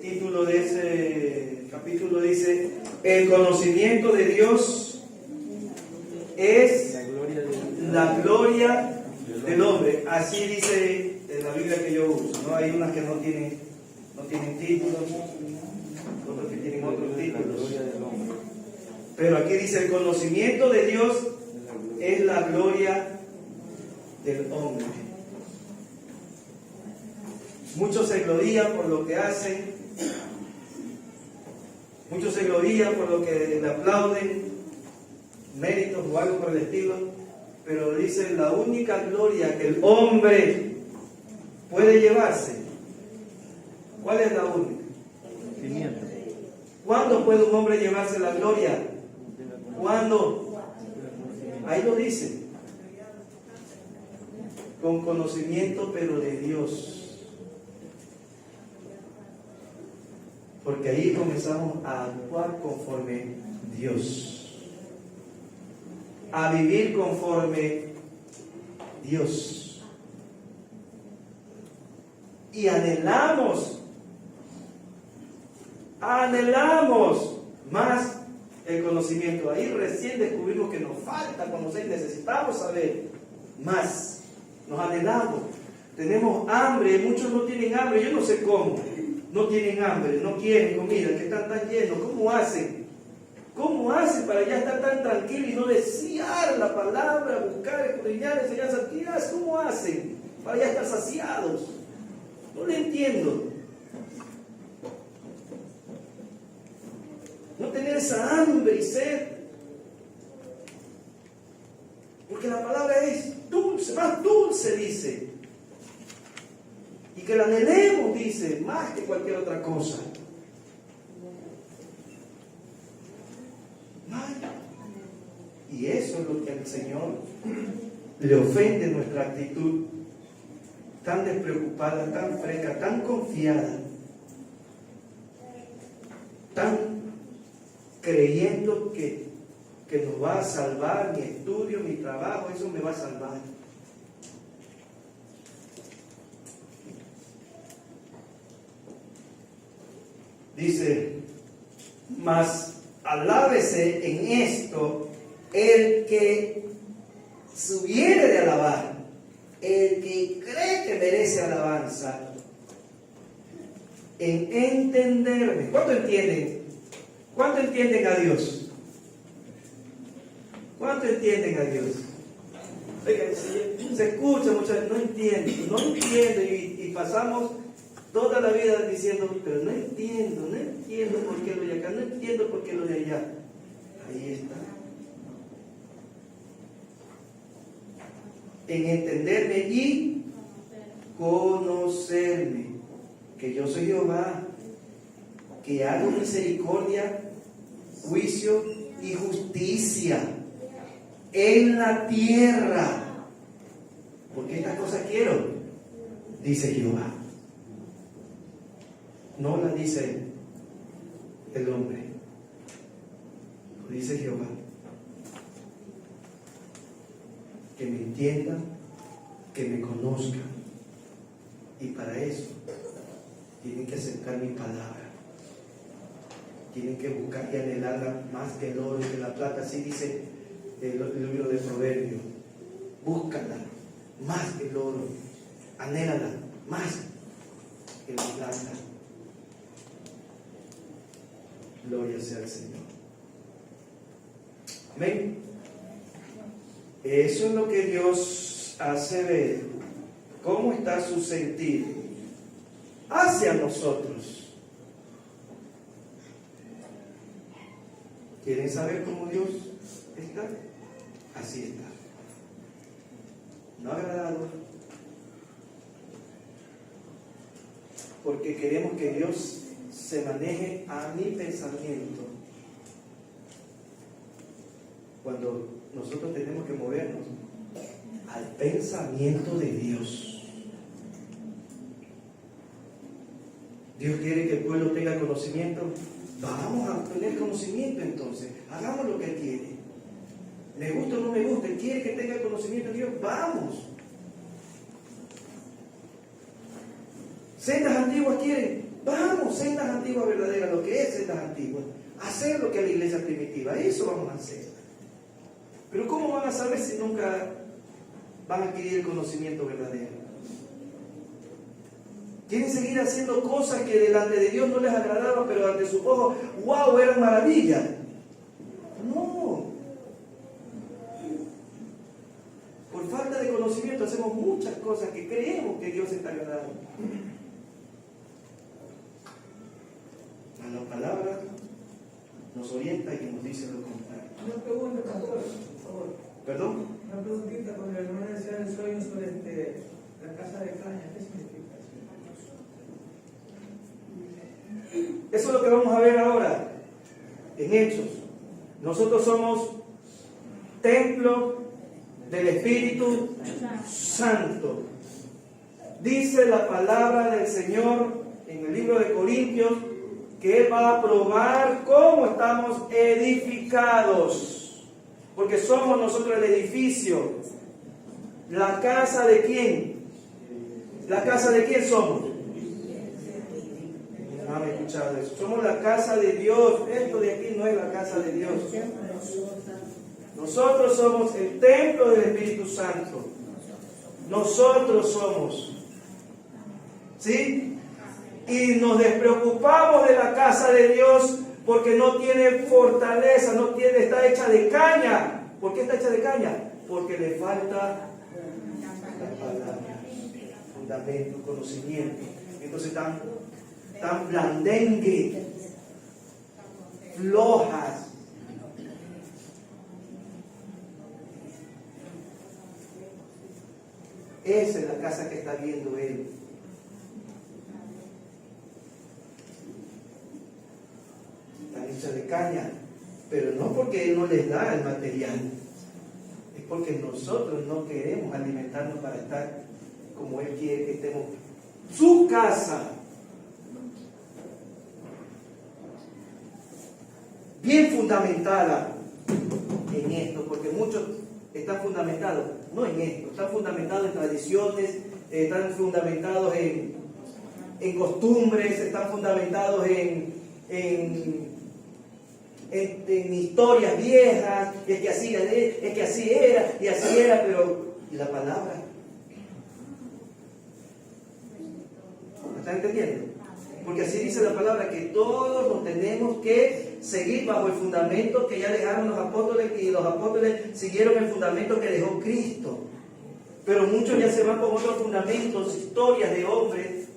título de ese capítulo dice: el conocimiento de Dios es la gloria del hombre. Así dice en la Biblia que yo uso, ¿no? Hay unas que no tienen títulos, otras que tienen otros títulos. Pero aquí dice: el conocimiento de Dios es la gloria del hombre. Muchos se glorían por lo que hacen, muchos se glorían por lo que le aplauden, méritos o algo por el estilo, pero dice: la única gloria que el hombre puede llevarse, ¿cuál es la única? ¿Cuándo puede un hombre llevarse la gloria? ¿Cuándo? Ahí lo dice: con conocimiento, pero de Dios. Porque ahí comenzamos a actuar conforme Dios, a vivir conforme Dios. Y anhelamos más el conocimiento. Ahí recién descubrimos que nos falta conocer, necesitamos saber más. Nos anhelamos, tenemos hambre, muchos no tienen hambre, yo no sé cómo. No tienen hambre, no quieren comida, que están tan llenos. ¿Cómo hacen? ¿Cómo hacen para ya estar tan tranquilos y no desear la palabra, buscar, escudriñar, enseñanza? ¿Cómo hacen para ya estar saciados? No lo entiendo. No tener esa hambre y sed. Porque la palabra es dulce, más dulce, dice. Y que la anhelemos, dice, más que cualquier otra cosa. Y eso es lo que al Señor le ofende, nuestra actitud tan despreocupada, tan fresca, tan confiada, tan creyendo que nos va a salvar mi estudio, mi trabajo, eso me va a salvar. Dice: mas alábese en esto el que subiere de alabar, el que cree que merece alabanza, en entenderme. ¿Cuánto entienden? ¿Cuánto entienden a Dios? ¿Cuánto entienden a Dios? Oiga, se escucha muchas veces: no entiendo, y pasamos toda la vida diciendo: pero no entiendo por qué lo de acá, no entiendo por qué lo de allá. Ahí está. En entenderme y conocerme, que yo soy Jehová, que hago misericordia, juicio y justicia en la tierra. Porque estas cosas quiero, dice Jehová. No la dice el hombre, lo dice Jehová. Que me entiendan, que me conozcan. Y para eso tienen que aceptar mi palabra. Tienen que buscar y anhelarla más que el oro y que la plata. Así dice el libro de Proverbios. Búscala más que el oro. Anhélala más que la plata. Gloria sea al Señor. Amén. Eso es lo que Dios hace ver. ¿Cómo está su sentir hacia nosotros? ¿Quieren saber cómo Dios está? Así está. No agradado. Porque queremos que Dios se maneje a mi pensamiento. Cuando nosotros tenemos que movernos al pensamiento de Dios. Dios quiere que el pueblo tenga conocimiento. Vamos a tener conocimiento entonces. Hagamos lo que Él quiere. Me gusta o no me gusta, Él quiere que tenga conocimiento de Dios. Vamos. Sendas antiguas quieren. Vamos, sendas antiguas verdaderas, lo que es sendas antiguas. Hacer lo que es la iglesia primitiva, eso vamos a hacer. Pero ¿cómo van a saber si nunca van a adquirir el conocimiento verdadero? Quieren seguir haciendo cosas que delante de Dios no les agradaban, pero ante sus ojos, wow, eran maravillas. No. Por falta de conocimiento hacemos muchas cosas que creemos que Dios está agradando. La palabra nos orienta y nos dice lo contrario. Una pregunta, pastor, por favor. ¿Perdón? Una preguntita, cuando el hermano decía el sueño sobre la casa de caña, ¿qué significa eso? Eso es lo que vamos a ver ahora en Hechos. Nosotros somos templo del Espíritu Santo. Dice la palabra del Señor en el libro de Corintios que Él va a probar cómo estamos edificados. Porque somos nosotros el edificio. ¿La casa de quién? ¿La casa de quién somos? No han escuchado eso. Somos la casa de Dios. Esto de aquí no es la casa de Dios. Nosotros somos el templo del Espíritu Santo. Nosotros somos. ¿Sí? Y nos despreocupamos de la casa de Dios porque no tiene fortaleza, está hecha de caña. ¿Por qué está hecha de caña? Porque le falta la palabra, fundamento, conocimiento. Entonces tan blandengue, flojas. Esa es la casa que está viendo Él. Están hechas de caña, pero no porque Él no les da el material, es porque nosotros no queremos alimentarnos para estar como Él quiere que estemos. Su casa, bien fundamentada en esto, porque muchos están fundamentados, no en esto, están fundamentados en tradiciones, están fundamentados en costumbres, están fundamentados en historias viejas, es que así era, pero ¿y la palabra? ¿Me están entendiendo? Porque así dice la palabra, que todos nos tenemos que seguir bajo el fundamento que ya dejaron los apóstoles, y los apóstoles siguieron el fundamento que dejó Cristo. Pero muchos ya se van con otros fundamentos, historias de hombres,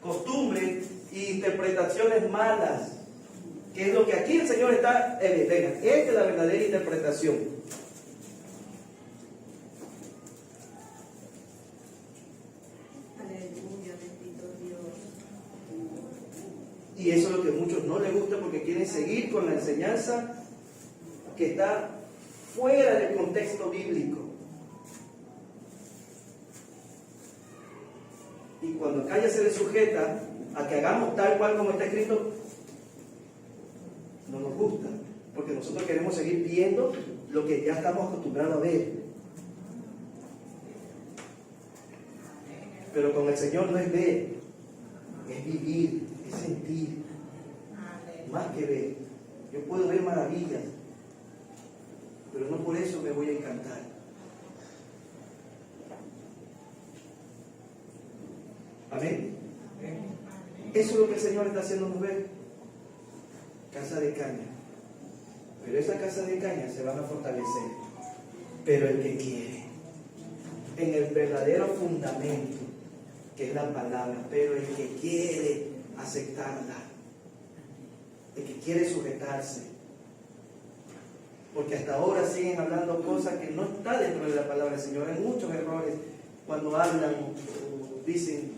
costumbres e interpretaciones malas. Que es lo que aquí el Señor está, venga, esta es la verdadera interpretación. Aleluya, bendito Dios. Y eso es lo que a muchos no les gusta porque quieren seguir con la enseñanza que está fuera del contexto bíblico. Y cuando acá ya se le sujeta a que hagamos tal cual como está escrito, no nos gusta, porque nosotros queremos seguir viendo lo que ya estamos acostumbrados a ver. Pero con el Señor no es ver, es vivir, es sentir, más que ver. Yo puedo ver maravillas, pero no por eso me voy a encantar. Amén. Eso es lo que el Señor está haciéndonos ver. Casa de caña. Pero esa casa de caña se van a fortalecer. Pero el que quiere, en el verdadero fundamento, que es la palabra, pero el que quiere aceptarla, el que quiere sujetarse, porque hasta ahora siguen hablando cosas que no están dentro de la palabra del Señor. Hay muchos errores cuando hablan o dicen,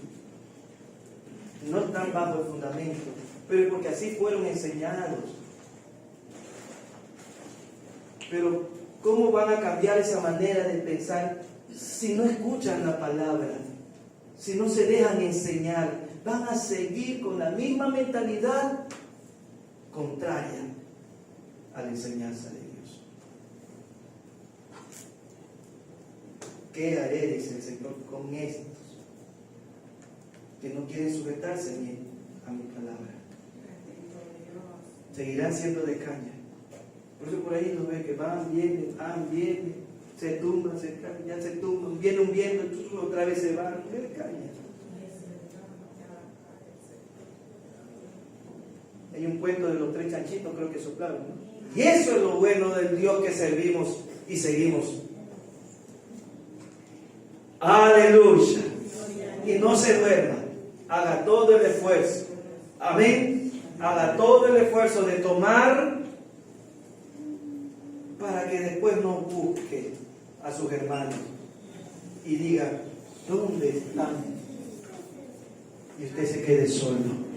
no están bajo el fundamento, pero porque así fueron enseñados. Pero ¿cómo van a cambiar esa manera de pensar si no escuchan la palabra? Si no se dejan enseñar, van a seguir con la misma mentalidad contraria a la enseñanza de Dios. ¿Qué haré, dice el Señor, con estos que no quieren sujetarse ni a mi palabra. Seguirán siendo de caña. Por eso por ahí nos ve que van, vienen, se tumban, se caen, ya se tumban, viene un viento, otra vez se van, de caña. Hay un cuento de los 3 chanchitos, creo que soplaron, ¿no? Y eso es lo bueno del Dios que servimos y seguimos. Aleluya. Y no se duerma. Haga todo el esfuerzo. Amén. Haga todo el esfuerzo de tomar para que después no busque a sus hermanos y diga, ¿dónde están? Y usted se quede solo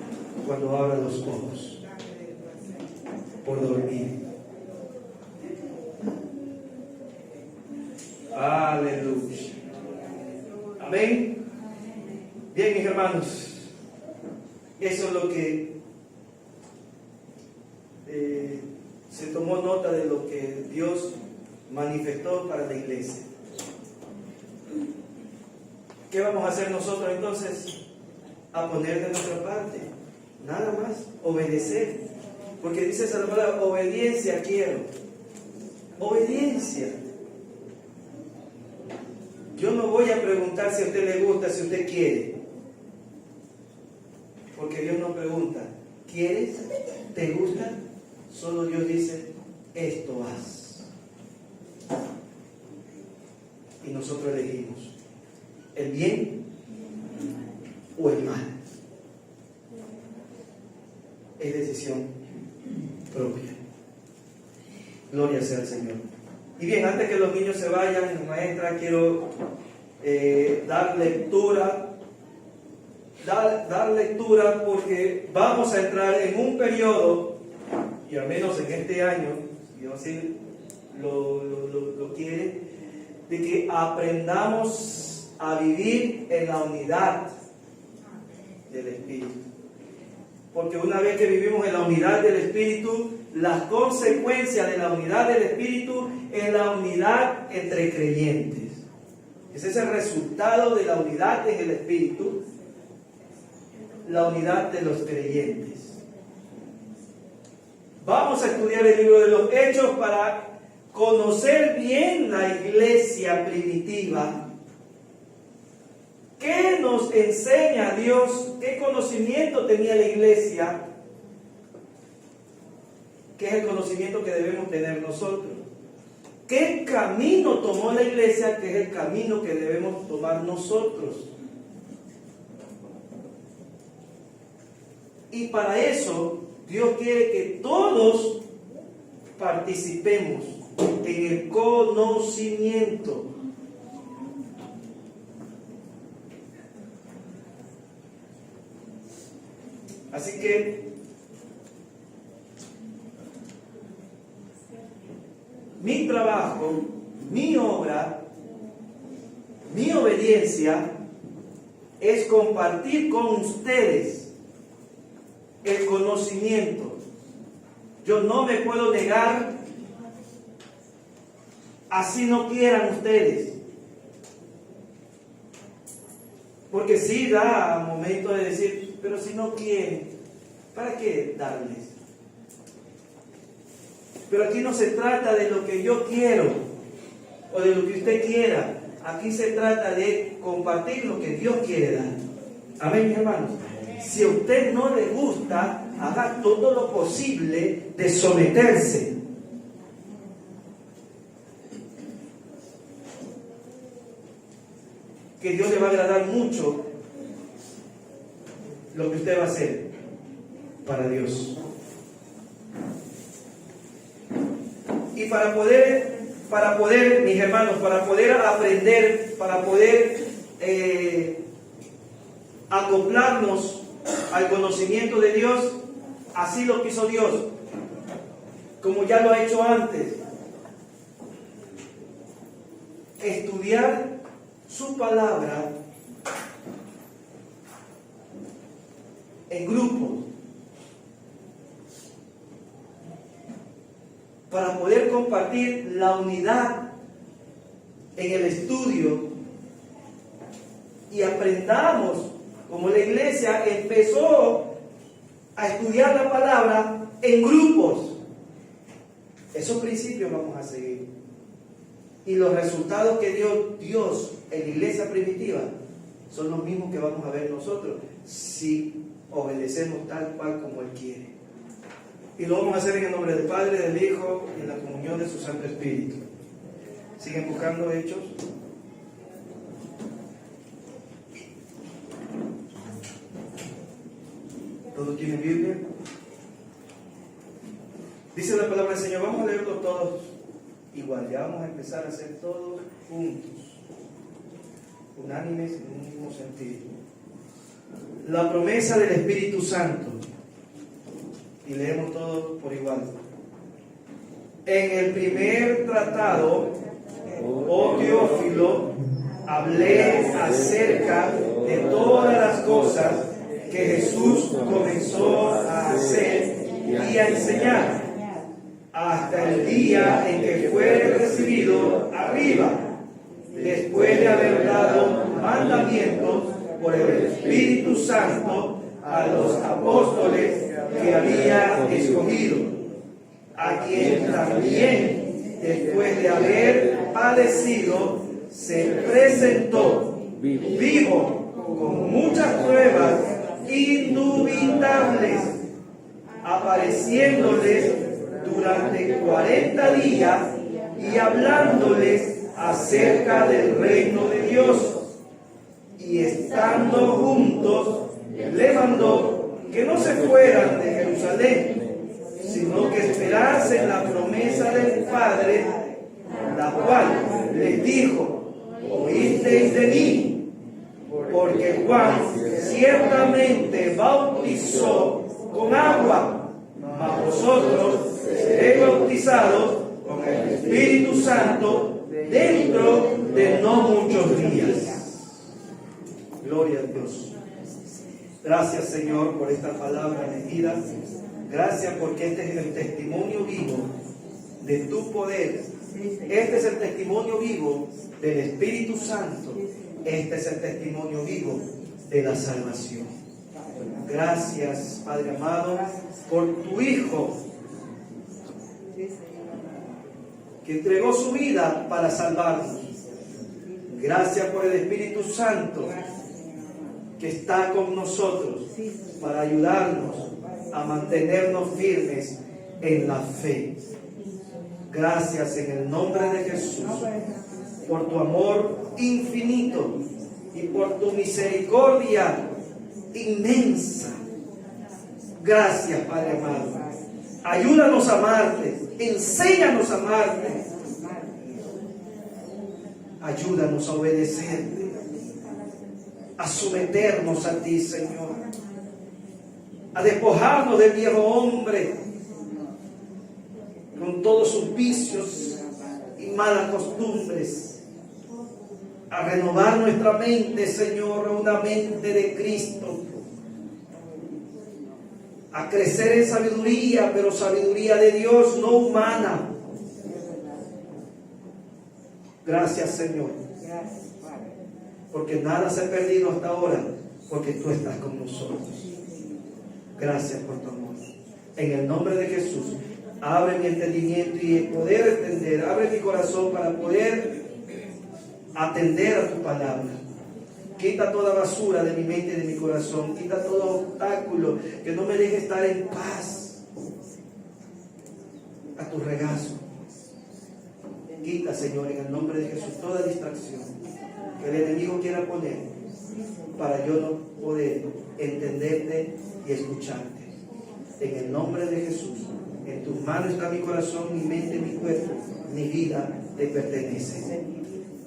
cuando abra los ojos por dormir. Aleluya. Amén. Bien, mis hermanos, eso es lo que se tomó nota de lo que Dios manifestó para la iglesia. ¿Qué vamos a hacer nosotros entonces? A poner de nuestra parte, nada más, obedecer, porque dice esa palabra, obediencia quiero, obediencia. Yo no voy a preguntar si a usted le gusta, si usted quiere, porque Dios no pregunta, ¿quieres? ¿Te gusta? Solo Dios dice, esto haz. Y nosotros elegimos el bien o el mal. Es decisión propia. Gloria sea al Señor. Y bien, antes que los niños se vayan, maestra, quiero dar lectura. Dar lectura porque vamos a entrar en un periodo, y al menos en este año, Dios así lo quiere, de que aprendamos a vivir en la unidad del Espíritu. Porque una vez que vivimos en la unidad del Espíritu, las consecuencias de la unidad del Espíritu es la unidad entre creyentes. Ese es el resultado de la unidad en el Espíritu, la unidad de los creyentes. Vamos a estudiar el libro de los Hechos para conocer bien la iglesia primitiva. ¿Qué nos enseña Dios? ¿Qué conocimiento tenía la iglesia? ¿Qué es el conocimiento que debemos tener nosotros? ¿Qué camino tomó la iglesia? ¿Qué es el camino que debemos tomar nosotros? Y para eso, Dios quiere que todos participemos en el conocimiento. Así que mi trabajo, mi obra, mi obediencia es compartir con ustedes el conocimiento. Yo no me puedo negar, así no quieran ustedes. Porque sí da momento de decir, pero si no quieren, ¿para qué darles? Pero aquí no se trata de lo que yo quiero o de lo que usted quiera. Aquí se trata de compartir lo que Dios quiere dar. Amén, mis hermanos. Si a usted no le gusta, haga todo lo posible de someterse. Que Dios le va a agradar mucho lo que usted va a hacer para Dios. Y para poder, mis hermanos, para poder aprender, para poder acoplarnos al conocimiento de Dios, así lo quiso Dios, como ya lo ha hecho antes. Estudiar su palabra en grupo para poder compartir la unidad en el estudio y aprendamos como la iglesia empezó a estudiar la palabra en grupos. Esos principios vamos a seguir. Y los resultados que dio Dios en la iglesia primitiva son los mismos que vamos a ver nosotros si obedecemos tal cual como Él quiere. Y lo vamos a hacer en el nombre del Padre, del Hijo y en la comunión de su Santo Espíritu. ¿Siguen buscando Hechos? ¿Todos tienen Biblia? Dice la palabra del Señor, vamos a leerlo todos igual, ya vamos a empezar a hacer todos juntos, unánimes en un mismo sentido. La promesa del Espíritu Santo, y leemos todos por igual. En el primer tratado, oh Teófilo, hablé acerca de todas las cosas que Jesús comenzó a hacer y a enseñar, hasta el día en que fue recibido arriba, después de haber dado mandamientos por el Espíritu Santo a los apóstoles que había escogido, a quien también, después de haber padecido, se presentó vivo con muchas pruebas indubitables, apareciéndoles durante 40 días y hablándoles acerca del reino de Dios. Y estando juntos, le mandó que no se fueran de Jerusalén, sino que esperasen la promesa del Padre, la cual les dijo: oísteis de mí, porque Juan ciertamente bautizó con agua, mas vosotros seréis bautizados con el Espíritu Santo dentro de no muchos días. Gloria a Dios. Gracias, Señor, por esta palabra elegida. Gracias porque este es el testimonio vivo de tu poder. Este es el testimonio vivo del Espíritu Santo. Este es el testimonio vivo de la salvación. Gracias, Padre amado, por tu Hijo, que entregó su vida para salvarnos. Gracias por el Espíritu Santo, que está con nosotros para ayudarnos a mantenernos firmes en la fe. Gracias en el nombre de Jesús por tu amor infinito y por tu misericordia inmensa. Gracias, Padre amado. Ayúdanos a amarte, enséñanos a amarte. Ayúdanos a obedecerte, a someternos a ti, Señor, a despojarnos del viejo hombre con todos sus vicios y malas costumbres, a renovar nuestra mente, Señor, una mente de Cristo, a crecer en sabiduría, pero sabiduría de Dios, no humana. Gracias, Señor, porque nada se ha perdido hasta ahora, porque tú estás con nosotros. Gracias por tu amor. En el nombre de Jesús, abre mi entendimiento y poder entender, abre mi corazón para poder atender a tu palabra. Quita toda basura de mi mente y de mi corazón. Quita todo obstáculo que no me deje estar en paz a tu regazo. Quita, Señor, en el nombre de Jesús, toda distracción que el enemigo quiera poner para yo no poder entenderte y escucharte. En el nombre de Jesús, en tus manos está mi corazón, mi mente, mi cuerpo, mi vida te pertenece.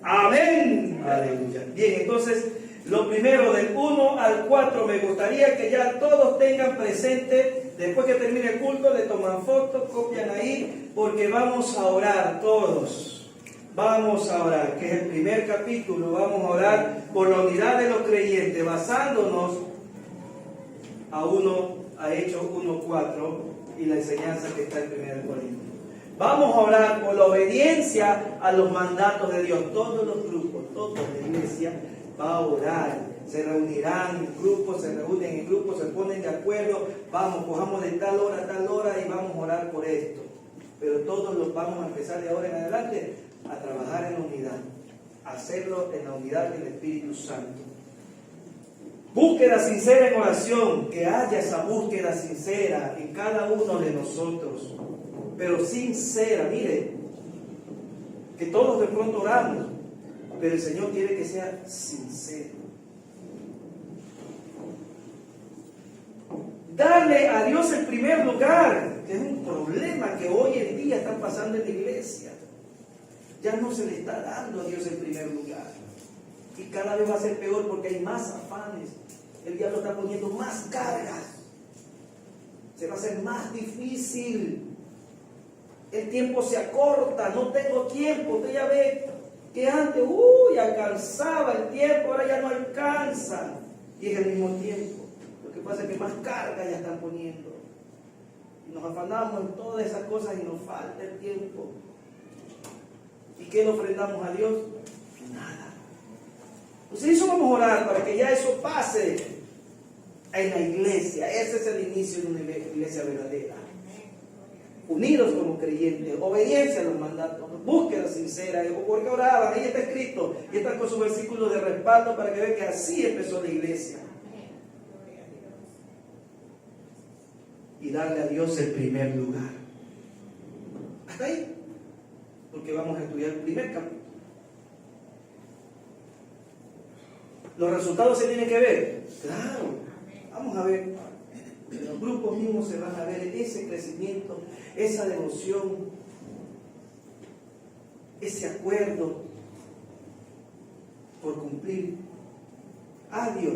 Amén. Aleluya. Bien, entonces, lo primero, del 1 al 4, me gustaría que ya todos tengan presente, después que termine el culto, le toman fotos, copian ahí, porque vamos a orar todos. Vamos a orar, que es el primer capítulo. Vamos a orar por la unidad de los creyentes, basándonos a Hechos 1:4 y la enseñanza que está en 1 Corintios. Vamos a orar por la obediencia a los mandatos de Dios. Todos los grupos, toda la iglesia va a orar se reunirán en grupos, se reúnen en grupos, se ponen de acuerdo, vamos, cojamos de tal hora a tal hora y vamos a orar por esto. Pero todos los vamos a empezar de ahora en adelante a trabajar en la unidad, a hacerlo en la unidad del Espíritu Santo. Búsqueda sincera en oración, que haya esa búsqueda sincera en cada uno de nosotros, pero sincera, mire, que todos de pronto oramos, pero el Señor quiere que sea sincero. Darle a Dios el primer lugar, que es un problema que hoy en día está pasando en la iglesia. Ya no se le está dando a Dios el primer lugar. Y cada vez va a ser peor porque hay más afanes. El diablo está poniendo más cargas. Se va a hacer más difícil. El tiempo se acorta, no tengo tiempo. Usted ya ve que antes, alcanzaba el tiempo, ahora ya no alcanza. Y es el mismo tiempo. Lo que pasa es que más carga ya están poniendo. Y nos afanamos en todas esas cosas y nos falta el tiempo. ¿Y qué le ofrendamos a Dios? Nada. Pues eso vamos a orar para que ya eso pase en la iglesia. Ese es el inicio de una iglesia verdadera. Unidos como creyentes, obediencia a los mandatos, búsqueda sincera. Porque oraban, ahí está escrito, y están con su versículo de respaldo para que vean que así empezó la iglesia. Y darle a Dios el primer lugar. Hasta ahí. Porque vamos a estudiar el primer capítulo. ¿Los resultados se tienen que ver? Claro. Vamos a ver. En los grupos mismos se van a ver ese crecimiento, esa devoción, ese acuerdo por cumplir a Dios.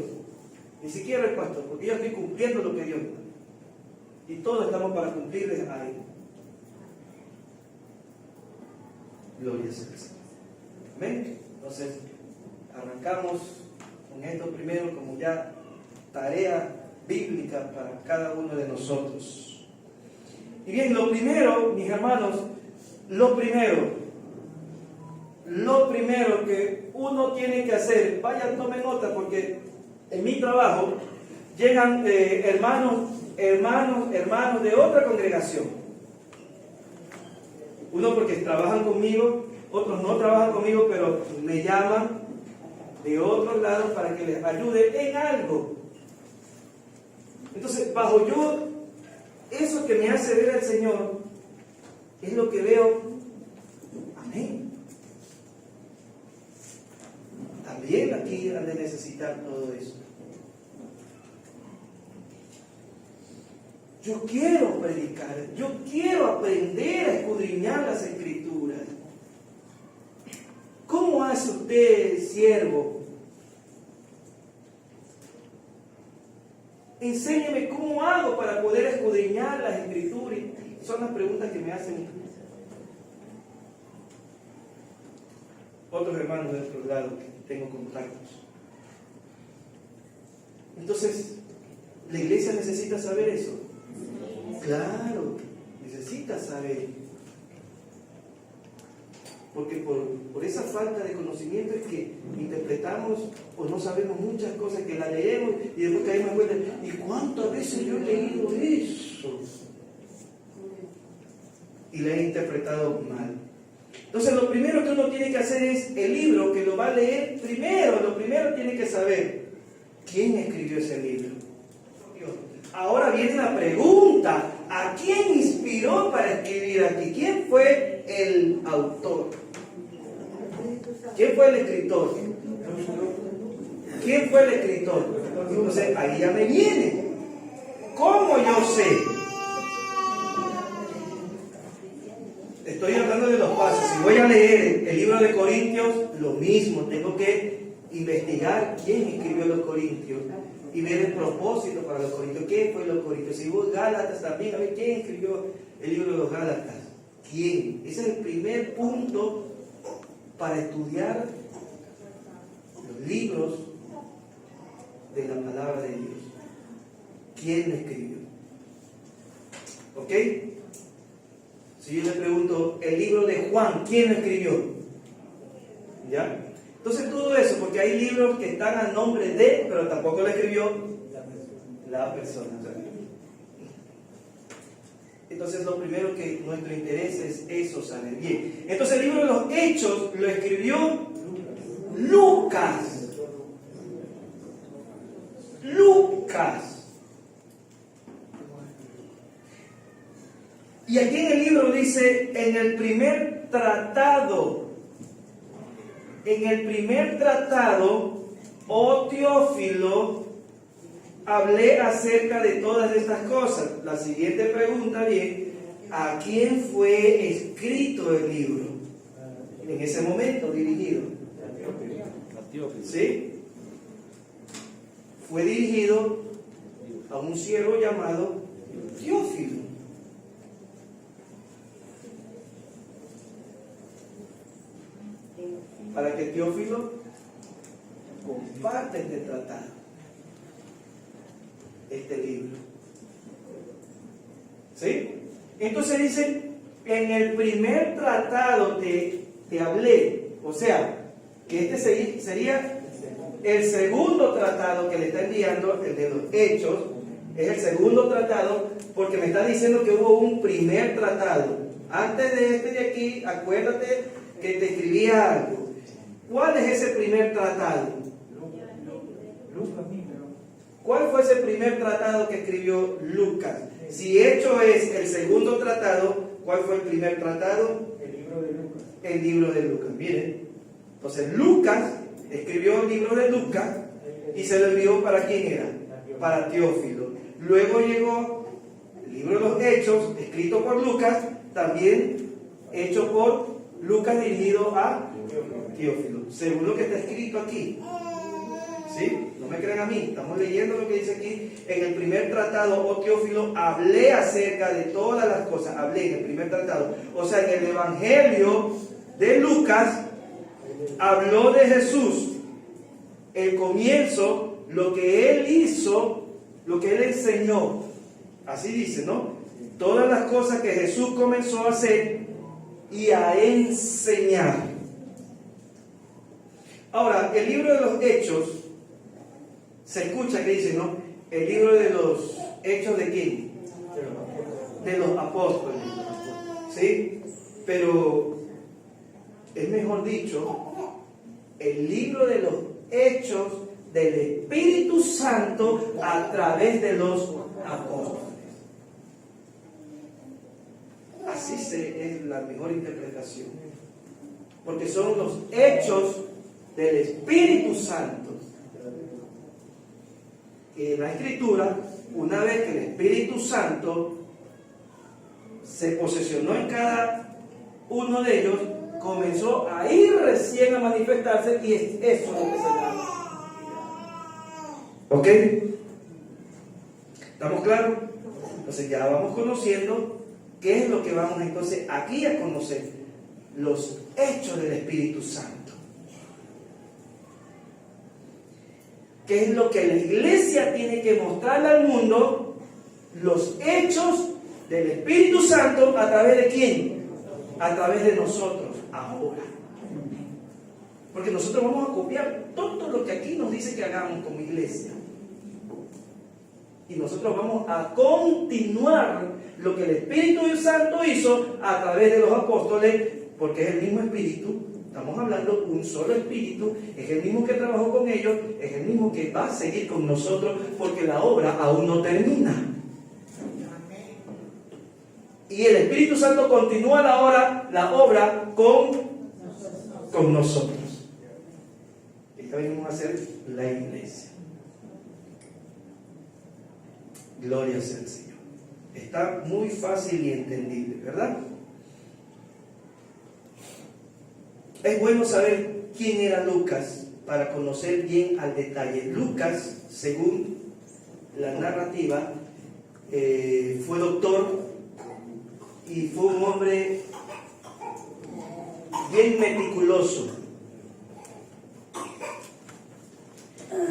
Ni siquiera el pastor, porque yo estoy cumpliendo lo que Dios manda. Y todos estamos para cumplirles a Él. Gloria a Dios. Amén. Entonces, arrancamos con esto primero como ya tarea bíblica para cada uno de nosotros. Y bien, lo primero, mis hermanos, lo primero que uno tiene que hacer, vayan, tomen nota, porque en mi trabajo llegan hermanos de otra congregación. Uno porque trabajan conmigo, otros no trabajan conmigo, pero me llaman de otros lados para que les ayude en algo. Entonces, bajo yo, eso que me hace ver al Señor, es lo que veo. Amén. También aquí han de necesitar todo eso. Yo quiero predicar, yo quiero aprender a escudriñar las Escrituras. ¿Cómo hace usted, siervo? Enséñeme cómo hago para poder escudriñar las Escrituras. Son las preguntas que me hacen otros hermanos de otros lados que tengo contactos. Entonces, ¿la iglesia necesita saber eso? Claro, necesita saber. Porque por esa falta de conocimiento es que interpretamos o no sabemos muchas cosas, que la leemos y después caemos en cuenta, ¿y cuántas veces yo he leído eso? Y la he interpretado mal. Entonces lo primero que uno tiene que hacer es, el libro que lo va a leer primero, lo primero tiene que saber, ¿quién escribió ese libro? Ahora viene la pregunta, ¿a quién inspiró para escribir aquí? ¿Quién fue el autor? ¿Quién fue el escritor? ¿Quién fue el escritor? Entonces ahí ya me viene. ¿Cómo yo sé? Estoy hablando de los pasos. Si voy a leer el libro de Corintios, lo mismo, tengo que investigar quién escribió los Corintios y ver el propósito para los Corintios. ¿Qué fue los Corintios? Si voy a Gálatas también, a ver quién escribió el libro de los Gálatas. ¿Quién? Ese es el primer punto para estudiar los libros de la palabra de Dios. ¿Quién lo escribió? ¿Ok? Si yo le pregunto, el libro de Juan, ¿quién lo escribió? ¿Ya? Entonces todo eso, porque hay libros que están a nombre de, pero tampoco lo escribió la persona. Entonces lo primero que nuestro interés es eso, saber bien. Entonces el libro de los Hechos lo escribió Lucas. Lucas. Y aquí en el libro dice, en el primer tratado, oh Teófilo, hablé acerca de todas estas cosas. La siguiente pregunta bien, ¿a quién fue escrito el libro? En ese momento dirigido. A Teófilo. ¿Sí? Fue dirigido a un siervo llamado Teófilo. Para que Teófilo comparte este tratado, este libro. ¿Sí? Entonces dice, en el primer tratado te hablé, o sea, que este sería el segundo tratado que le está enviando, el de los Hechos, es el segundo tratado, porque me está diciendo que hubo un primer tratado. Antes de este de aquí, acuérdate que te escribía algo. ¿Cuál es ese primer tratado? ¿Cuál fue ese primer tratado que escribió Lucas? Si Hecho es el segundo tratado, ¿cuál fue el primer tratado? El libro de Lucas. El libro de Lucas. Miren, entonces Lucas escribió el libro de Lucas y se lo envió ¿para quién era? Para Teófilo. Luego llegó el libro de los Hechos, escrito por Lucas, también hecho por Lucas, dirigido a Teófilo, según lo que está escrito aquí. ¿Sí? No me crean a mí, estamos leyendo lo que dice aquí. En el primer tratado, oh Teófilo, hablé acerca de todas las cosas. Hablé en el primer tratado. O sea, en el Evangelio de Lucas habló de Jesús. El comienzo, lo que él hizo, lo que él enseñó. Así dice, ¿no? Todas las cosas que Jesús comenzó a hacer y a enseñar. Ahora, el libro de los Hechos, se escucha que dice, ¿no? El libro de los Hechos de quién? De los apóstoles. ¿Sí? Pero es mejor dicho, el libro de los Hechos del Espíritu Santo a través de los apóstoles. Así es la mejor interpretación. Porque son los hechos del Espíritu Santo. Que en la Escritura, una vez que el Espíritu Santo se posesionó en cada uno de ellos, comenzó a ir recién a manifestarse, y es eso lo que se da. ¿Ok? ¿Estamos claros? Entonces ya vamos conociendo qué es lo que vamos entonces aquí a conocer: los hechos del Espíritu Santo. ¿Qué es lo que la iglesia tiene que mostrarle al mundo? Los hechos del Espíritu Santo. ¿A través de quién? A través de nosotros, ahora. Porque nosotros vamos a copiar todo lo que aquí nos dice que hagamos como iglesia. Y nosotros vamos a continuar lo que el Espíritu Santo hizo a través de los apóstoles, porque es el mismo Espíritu. Estamos hablando un solo Espíritu, es el mismo que trabajó con ellos, es el mismo que va a seguir con nosotros, porque la obra aún no termina. Y el Espíritu Santo continúa la obra con nosotros. Esta venimos a ser la iglesia. Gloria sea al Señor. Está muy fácil y entendible, ¿verdad? Es bueno saber quién era Lucas para conocer bien al detalle. Lucas, según la narrativa, fue doctor y fue un hombre bien meticuloso.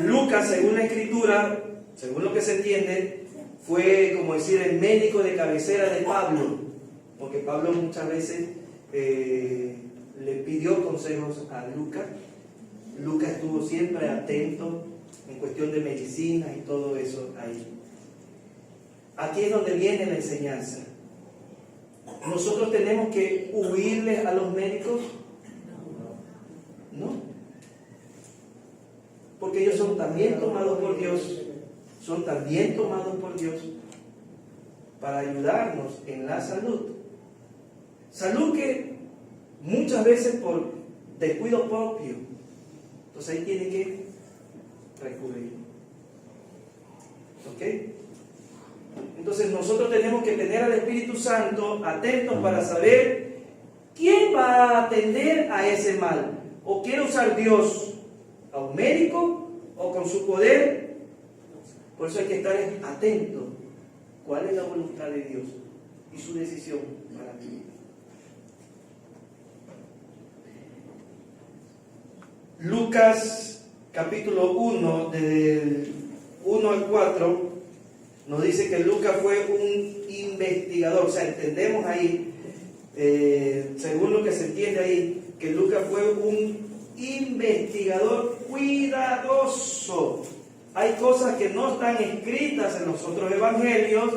Lucas, según la Escritura, según lo que se entiende, fue, como decir, el médico de cabecera de Pablo, porque Pablo muchas veces le pidió consejos a Lucas. Lucas estuvo siempre atento en cuestión de medicina y todo eso ahí. Aquí es donde viene la enseñanza. ¿Nosotros tenemos que huirles a los médicos? No. Porque ellos son también tomados por Dios. Son también tomados por Dios para ayudarnos en la salud. Salud que muchas veces por descuido propio. Entonces ahí tiene que recurrir. ¿Ok? Entonces nosotros tenemos que tener al Espíritu Santo atentos para saber quién va a atender a ese mal. ¿O quiere usar Dios a un médico o con su poder? Por eso hay que estar atento. ¿Cuál es la voluntad de Dios y su decisión para ti? Lucas capítulo 1, del 1 al 4, nos dice que Lucas fue un investigador. O sea, entendemos ahí, según lo que se entiende ahí, que Lucas fue un investigador cuidadoso. Hay cosas que no están escritas en los otros evangelios,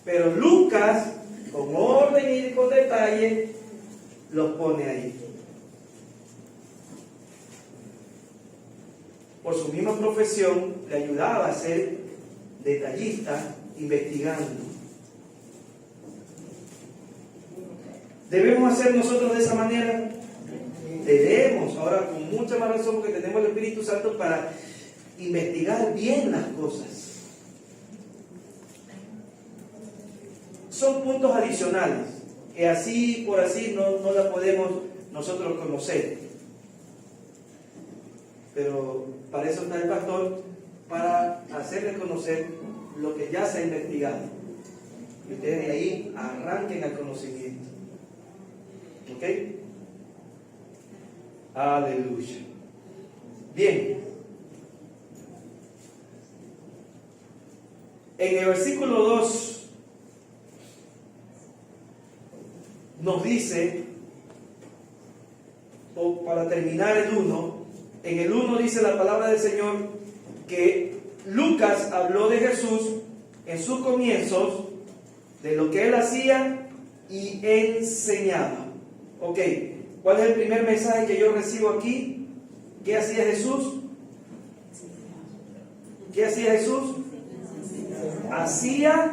pero Lucas, con orden y con detalle, los pone ahí. Por su misma profesión, le ayudaba a ser detallista, investigando. ¿Debemos hacer nosotros de esa manera? Debemos, ahora con mucha más razón, porque tenemos el Espíritu Santo para investigar bien las cosas. Son puntos adicionales, que así por así no la podemos nosotros conocer. Pero para eso está el pastor, para hacerles conocer lo que ya se ha investigado. Y ustedes de ahí arranquen al conocimiento. ¿Ok? Aleluya. Bien. En el versículo 2 nos dice, o para terminar el 1, en el 1 dice la palabra del Señor que Lucas habló de Jesús en sus comienzos, de lo que él hacía y enseñaba. Ok, ¿cuál es el primer mensaje que yo recibo aquí? ¿Qué hacía Jesús? ¿Qué hacía Jesús? Hacía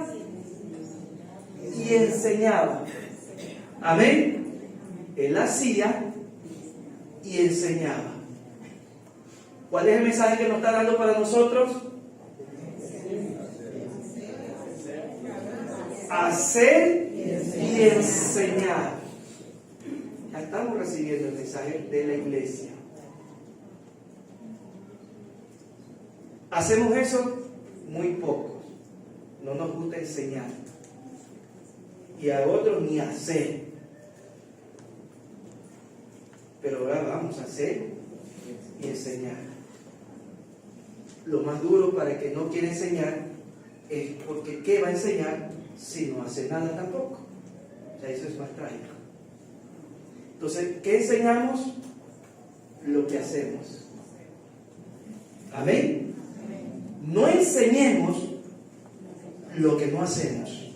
y enseñaba. Amén. Él hacía y enseñaba. ¿Cuál es el mensaje que nos está dando para nosotros? Hacer y enseñar. Ya estamos recibiendo el mensaje de la iglesia. ¿Hacemos eso? Muy pocos. No nos gusta enseñar. Y a otros ni hacer. Pero ahora vamos a hacer y enseñar. Lo más duro para el que no quiere enseñar es porque ¿qué va a enseñar si no hace nada tampoco? O sea, eso es más trágico. Entonces, ¿qué enseñamos? Lo que hacemos. Amén. No enseñemos lo que no hacemos.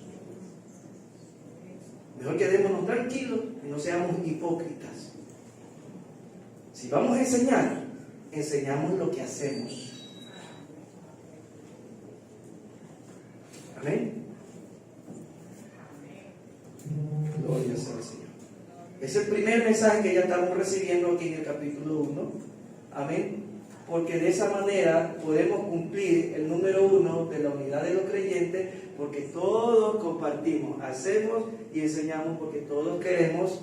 Mejor quedémonos tranquilos y no seamos hipócritas. Si vamos a enseñar, enseñamos lo que hacemos. Amén. Gloria sea al Señor. Es el primer mensaje que ya estamos recibiendo aquí en el capítulo 1. Amén. Porque de esa manera podemos cumplir el número 1 de la unidad de los creyentes, porque todos compartimos, hacemos y enseñamos, porque todos queremos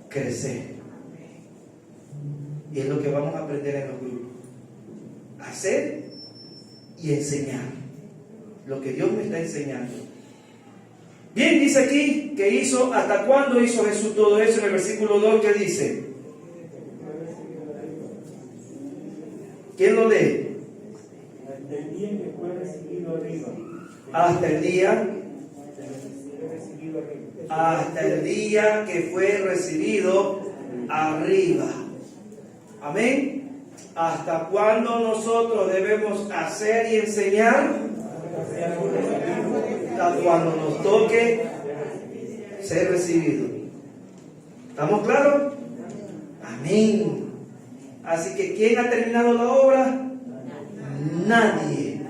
crecer. Y es lo que vamos a aprender en los grupos. Hacer y enseñar. Lo que Dios me está enseñando. Bien, dice aquí que hizo, ¿hasta cuándo hizo Jesús todo eso? En el versículo 2, ¿qué dice? ¿Quién lo lee? Hasta el día que fue recibido arriba. Hasta el día. Hasta el día que fue recibido arriba. Amén. ¿Hasta cuándo nosotros debemos hacer y enseñar? Hasta cuando nos toque ser recibido. ¿Estamos claros? Amén. Así que ¿quién ha terminado la obra? Nadie.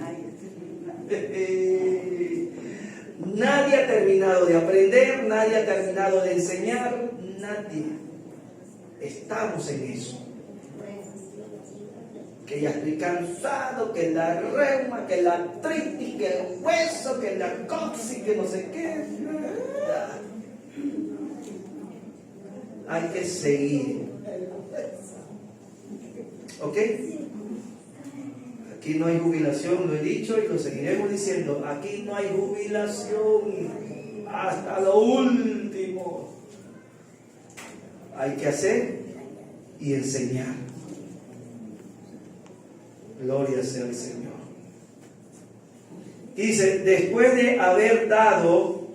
Nadie ha terminado de aprender, nadie ha terminado de enseñar, nadie. Estamos en eso. Que ya estoy cansado, que la reuma, que la artritis, que el hueso, que la coxis, que no sé qué. Hay que seguir. ¿Ok? Aquí no hay jubilación, lo he dicho y lo seguiremos diciendo. Aquí no hay jubilación hasta lo último. Hay que hacer y enseñar. Gloria sea al Señor. Dice, después de haber dado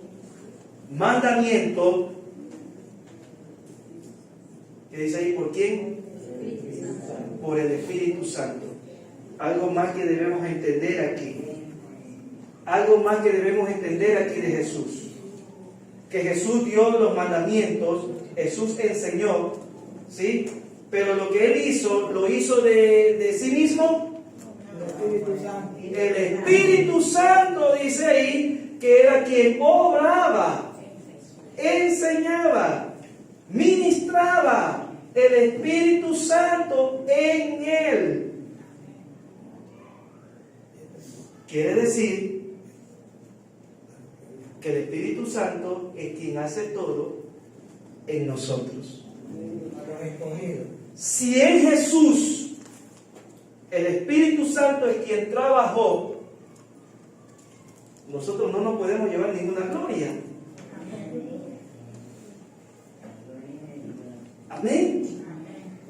mandamiento, ¿qué dice ahí? ¿Por quién? Por el Espíritu Santo. Algo más que debemos entender aquí. Algo más que debemos entender aquí de Jesús. Que Jesús dio los mandamientos, Jesús enseñó, ¿sí? Pero lo que Él hizo, lo hizo de sí mismo. El Espíritu Santo dice ahí que era quien obraba, enseñaba, ministraba el Espíritu Santo en Él. Quiere decir que el Espíritu Santo es quien hace todo en nosotros. Si en Jesús el Espíritu Santo es quien trabajó, nosotros no nos podemos llevar ninguna gloria. Amén.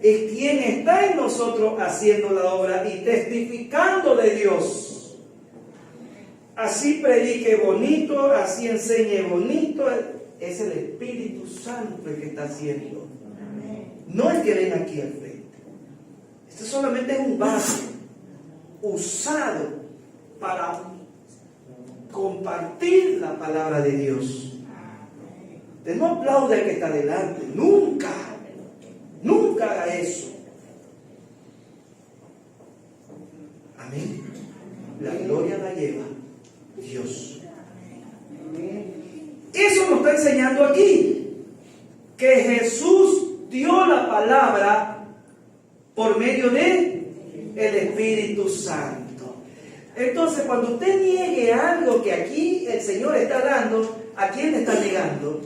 Es quien está en nosotros haciendo la obra y testificando de Dios. Así predique bonito, así enseñe bonito. Es el Espíritu Santo el que está haciendo. No es que ven aquí al frente. Esto solamente es un vaso usado para compartir la palabra de Dios. Usted no aplaude al que está delante. Nunca. Nunca haga eso. Amén. La gloria la lleva Dios. Eso nos está enseñando aquí. Que Jesús dio la palabra por medio de el Espíritu Santo. Entonces, cuando usted niegue algo que aquí el Señor está dando, ¿a quién le está negando?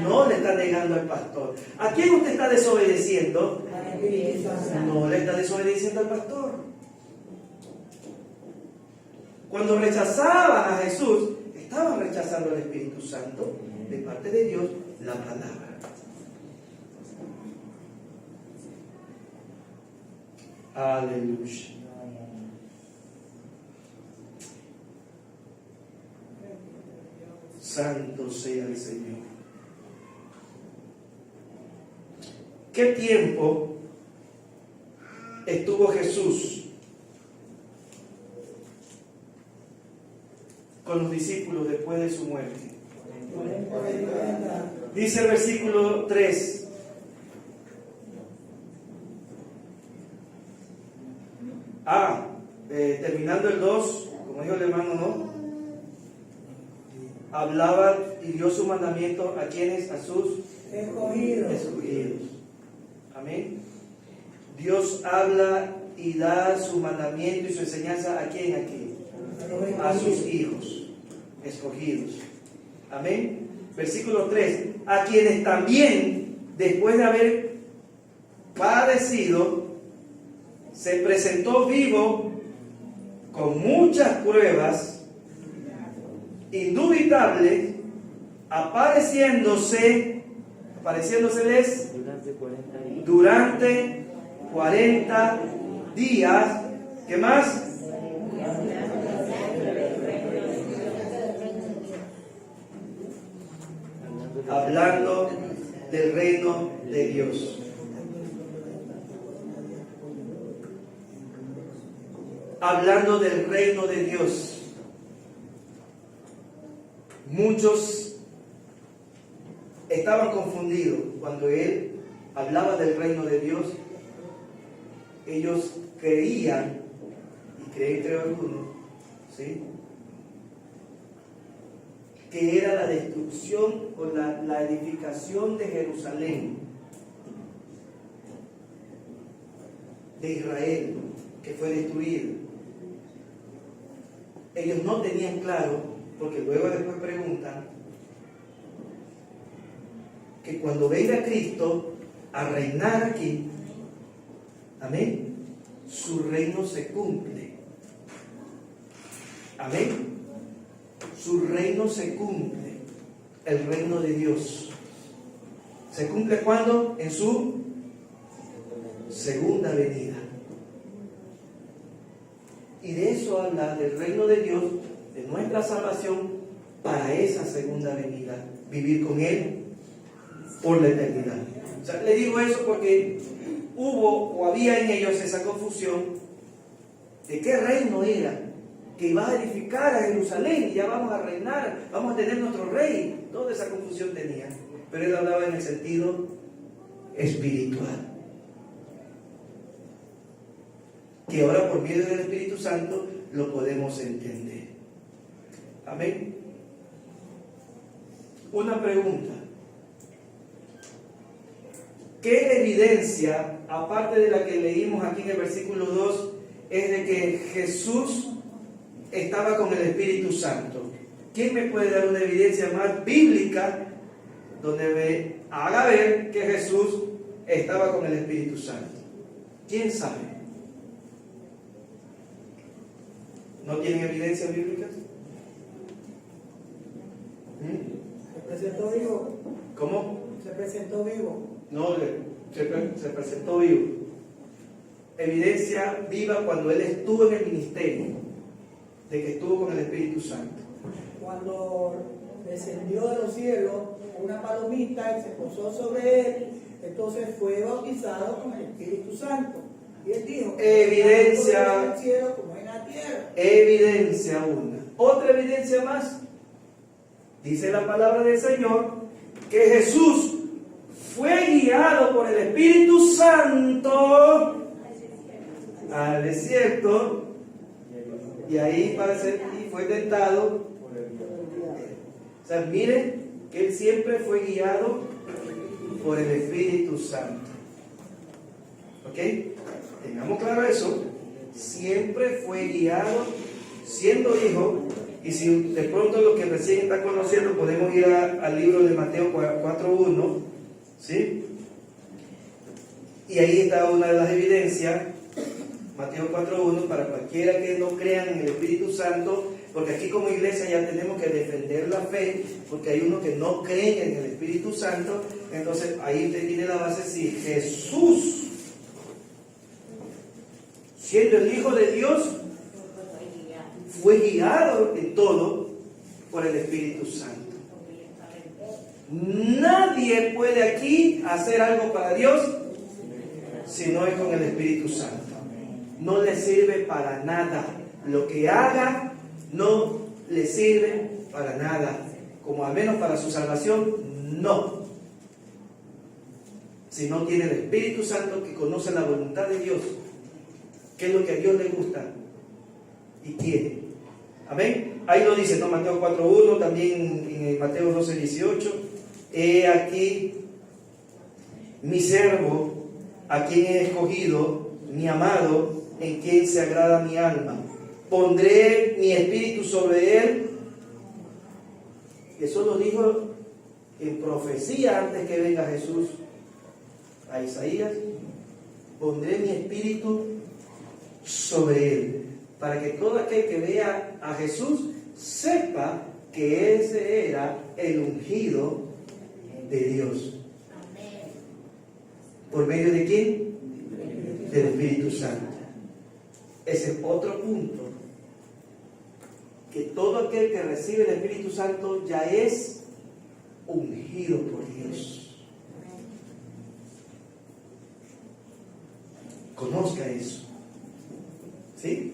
No le está negando al pastor. ¿A quién usted está desobedeciendo? No le está desobedeciendo al pastor. Cuando rechazaban a Jesús, estaban rechazando al Espíritu Santo de parte de Dios, la palabra. Aleluya. Santo sea el Señor. ¿Qué tiempo estuvo Jesús con los discípulos después de su muerte? Dice el versículo 3. Terminando el 2, como dijo el hermano, ¿no? Hablaba y dio su mandamiento a quienes, a sus escogidos. Amén. Dios habla y da su mandamiento y su enseñanza a quién aquí, a sus hijos escogidos. Amén. Versículo 3. A quienes también, después de haber padecido, se presentó vivo con muchas pruebas indubitables, apareciéndoseles durante 40 días. ¿Qué más? Hablando del reino de Dios. hablando del reino de Dios. Muchos estaban confundidos cuando él hablaba del reino de Dios. Ellos creían, y creen creo algunos, ¿sí?, que era la destrucción o la edificación de Jerusalén, de Israel, que fue destruida. Ellos no tenían claro, porque luego después preguntan, que cuando venga Cristo a reinar aquí, amén, su reino se cumple. Amén. Su reino se cumple, el reino de Dios. ¿Se cumple cuándo? En su segunda venida. Y de eso habla del reino de Dios, de nuestra salvación para esa segunda venida, vivir con Él por la eternidad. O sea, le digo eso porque hubo o había en ellos esa confusión de qué reino era, que iba a edificar a Jerusalén y ya vamos a reinar, vamos a tener nuestro rey. Toda esa confusión tenía, pero él hablaba en el sentido espiritual, que ahora por medio del Espíritu Santo lo podemos entender. Amén. Una pregunta: ¿qué evidencia, aparte de la que leímos aquí en el versículo 2, es de que Jesús estaba con el Espíritu Santo? ¿Quién me puede dar una evidencia más bíblica donde me haga ver que Jesús estaba con el Espíritu Santo? ¿Quién sabe? ¿No tienen evidencia bíblica? Se presentó vivo. ¿Cómo? Se presentó vivo. No, se presentó vivo. Evidencia viva cuando él estuvo en el ministerio, de que estuvo con el Espíritu Santo. Cuando descendió de los cielos una palomita y se posó sobre él, entonces fue bautizado con el Espíritu Santo. Y él dijo: evidencia, tanto en el cielo como en la tierra. Evidencia una. Otra evidencia más. Dice la palabra del Señor que Jesús fue guiado por el Espíritu Santo al desierto, y ahí y fue tentado. O sea, miren que él siempre fue guiado por el Espíritu Santo. ¿Ok? Tengamos claro eso. Siempre fue guiado siendo hijo. Y si de pronto los que recién están conociendo, podemos ir al libro de Mateo 4.1, ¿sí? Y ahí está una de las evidencias, Mateo 4.1, para cualquiera que no crean en el Espíritu Santo, porque aquí como iglesia ya tenemos que defender la fe, porque hay unos que no creen en el Espíritu Santo. Entonces ahí usted tiene la base: si Jesús, siendo el Hijo de Dios, fue guiado en todo por el Espíritu Santo. Nadie puede aquí hacer algo para Dios si no es con el Espíritu Santo. No le sirve para nada. Lo que haga no le sirve para nada. Como al menos para su salvación, no. Si no tiene el Espíritu Santo que conoce la voluntad de Dios, qué es lo que a Dios le gusta y quiere. Amén. Ahí lo dice, ¿no? Mateo 4.1, también en Mateo 12.18. He aquí mi siervo, a quien he escogido, mi amado, en quien se agrada mi alma. Pondré mi espíritu sobre él. Eso lo dijo en profecía antes que venga Jesús a Isaías. Pondré mi espíritu sobre él, para que todo aquel que vea a Jesús sepa que ese era el ungido de Dios. ¿Por medio de quién? Del Espíritu Santo. Ese es otro punto, que todo aquel que recibe el Espíritu Santo ya es ungido por Dios. Conozca eso. ¿Sí?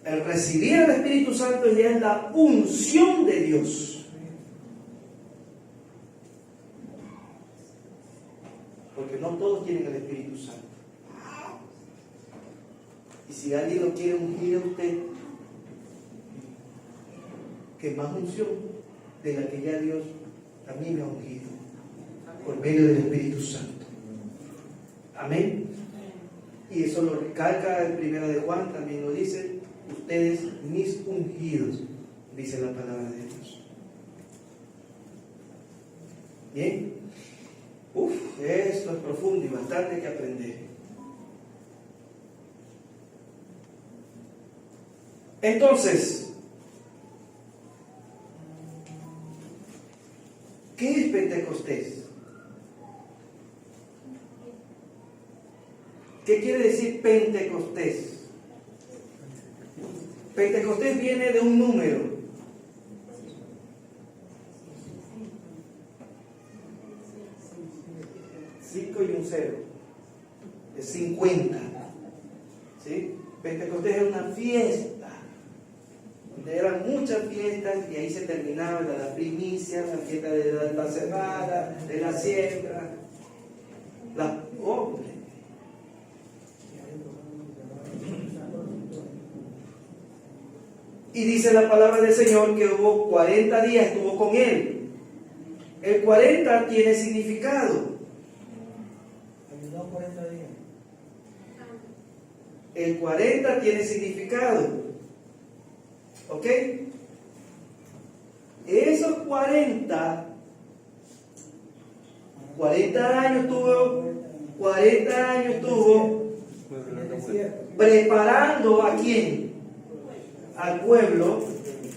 El recibir el Espíritu Santo ya es la unción de Dios. Porque no todos tienen el Espíritu Santo. Y si alguien lo quiere ungir a usted, que más unción de la que ya Dios a mí me ha ungido por medio del Espíritu Santo. Amén. Y eso lo recalca en 1 de Juan, también lo dice: ustedes mis ungidos, dice la palabra de Dios. Bien. Esto es profundo y bastante que aprender. Entonces, ¿qué es Pentecostés? ¿Qué quiere decir Pentecostés? Pentecostés viene de un número. 5 y un 0. Es 50. ¿Sí? Pentecostés es una fiesta. Donde eran muchas fiestas y ahí se terminaba la primicia, la fiesta de la cebada, de la siembra. Y dice la palabra del Señor que hubo 40 días, estuvo con él. El 40 tiene significado. Ayudó 40 días. El 40 tiene significado. ¿Ok? Esos 40 años tuvo preparando ¿a quién? Al pueblo.